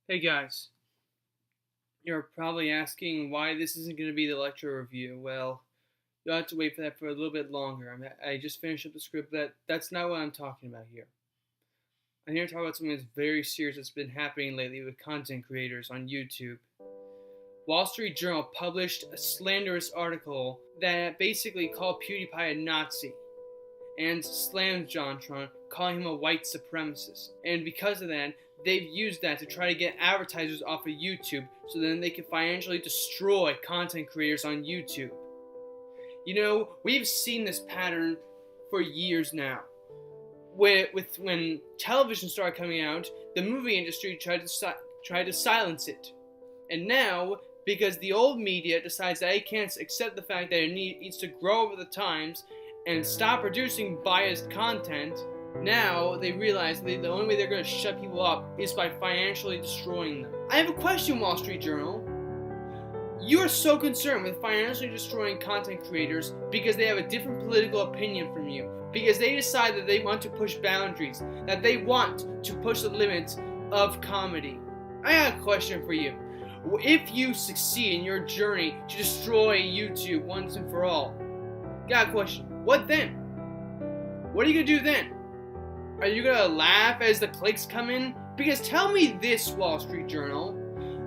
Hey guys, you're probably asking why this isn't going to be the lecture review. Well, you'll have to wait for that for a little bit longer. I just finished up the script. That's not what I'm talking about here. I'm here to talk about something that's very serious that's been happening lately with content creators on YouTube. Wall Street Journal published a slanderous article that basically called PewDiePie a Nazi and slammed JonTron, calling him a white supremacist. And because of that, they've used that to try to get advertisers off of YouTube so then they can financially destroy content creators on YouTube. You know, we've seen this pattern for years now. When television started coming out, the movie industry tried to silence it. And now, because the old media decides that it can't accept the fact that it needs to grow with the times and stop producing biased content, now they realize that the only way they're going to shut people up is by financially destroying them. I have a question, Wall Street Journal. You are so concerned with financially destroying content creators because they have a different political opinion from you, because they decide that they want to push boundaries, that they want to push the limits of comedy. I got a question for you. If you succeed in your journey to destroy YouTube once and for all, got a question. What then? What are you going to do then? Are you going to laugh as the clicks come in? Because tell me this, Wall Street Journal.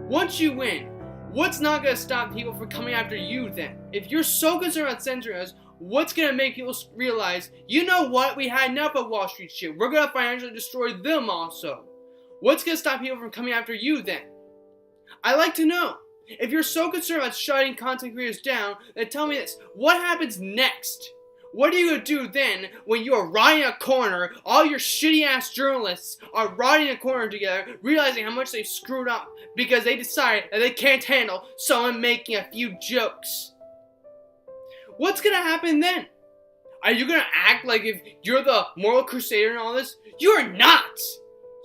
Once you win, what's not going to stop people from coming after you then? If you're so concerned about censoring us, what's going to make people realize, you know what, we had enough of Wall Street shit. We're going to financially destroy them also. What's going to stop people from coming after you then? I'd like to know. If you're so concerned about shutting content creators down, then tell me this. What happens next? What are you going to do then when you are riding a corner, all your shitty-ass journalists are riding a corner together, realizing how much they've screwed up because they decided that they can't handle someone making a few jokes? What's going to happen then? Are you going to act like if you're the moral crusader in all this? You are not!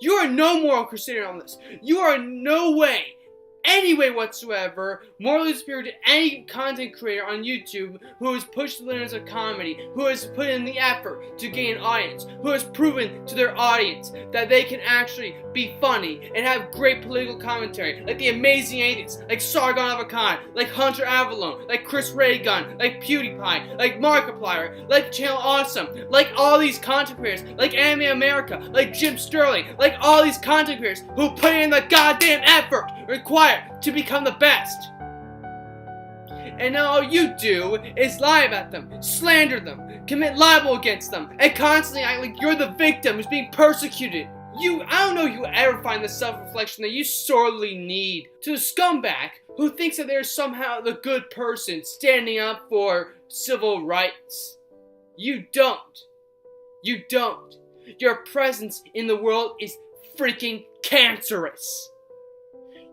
You are no moral crusader in all this. You are in no way, any way whatsoever, morally superior to any content creator on YouTube who has pushed the limits of comedy, who has put in the effort to gain an audience, who has proven to their audience that they can actually be funny and have great political commentary, like the Amazing Atheists, like Sargon of Akkad, like Hunter Avallone, like Chris Ray Gun, like PewDiePie, like Markiplier, like Channel Awesome, like all these content creators, like Anime America, like Jim Sterling, like all these content creators who put in the goddamn effort required to become the best. And now all you do is lie about them, slander them, commit libel against them, and constantly act like you're the victim who's being persecuted. I don't know if you ever find the self-reflection that you sorely need. To the scumbag who thinks that they're somehow the good person standing up for civil rights. You don't. You don't. Your presence in the world is freaking cancerous.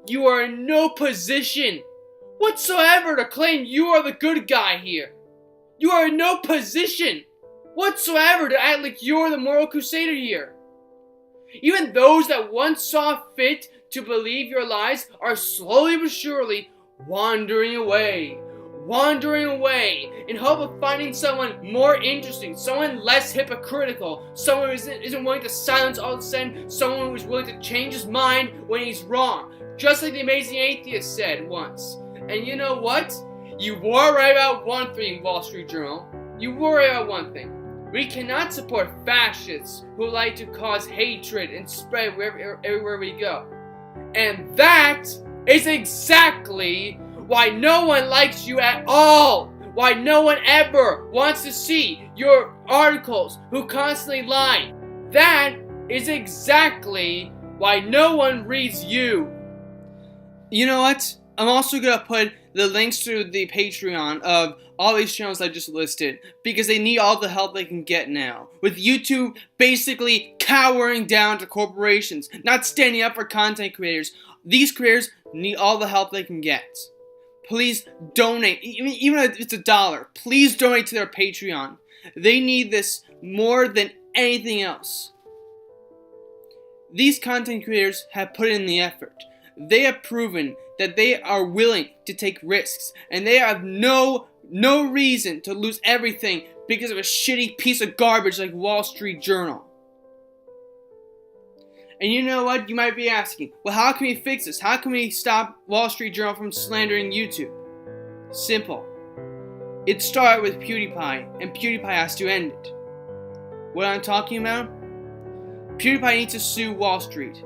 You are in no position whatsoever to claim you are the good guy here. You are in no position whatsoever to act like you're the moral crusader here. Even those that once saw fit to believe your lies are slowly but surely wandering away in hope of finding someone more interesting, someone less hypocritical, someone who isn't willing to silence all the sin, someone who's willing to change his mind when he's wrong. Just like the Amazing Atheist said once. And you know what? You were right about one thing, Wall Street Journal. You were right about one thing. We cannot support fascists who like to cause hatred and spread everywhere we go. And that is exactly why no one likes you at all. Why no one ever wants to see your articles who constantly lie. That is exactly why no one reads you. You know what? I'm also going to put the links to the Patreon of all these channels I just listed because they need all the help they can get now. With YouTube basically cowering down to corporations, not standing up for content creators. These creators need all the help they can get. Please donate, even if it's $1, please donate to their Patreon. They need this more than anything else. These content creators have put in the effort. They have proven that they are willing to take risks, and they have no reason to lose everything because of a shitty piece of garbage like Wall Street Journal. And you know what? You might be asking, well, how can we fix this? How can we stop Wall Street Journal from slandering YouTube? Simple. It started with PewDiePie, and PewDiePie has to end it. What I'm talking about? PewDiePie needs to sue Wall Street.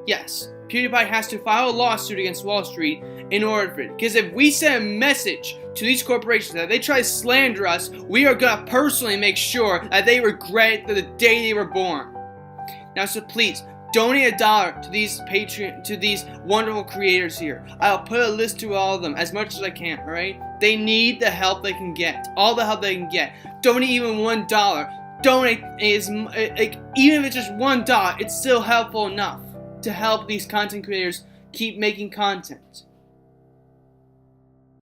Yes, PewDiePie has to file a lawsuit against Wall Street in order for it. Because if we send a message to these corporations that they try to slander us, we are going to personally make sure that they regret the day they were born. Now, so please, donate $1 to these to these wonderful creators here. I'll put a list to all of them as much as I can, alright? They need the help they can get. All the help they can get. Donate even $1. Donate even if it's just $1, it's still helpful enough to help these content creators keep making content.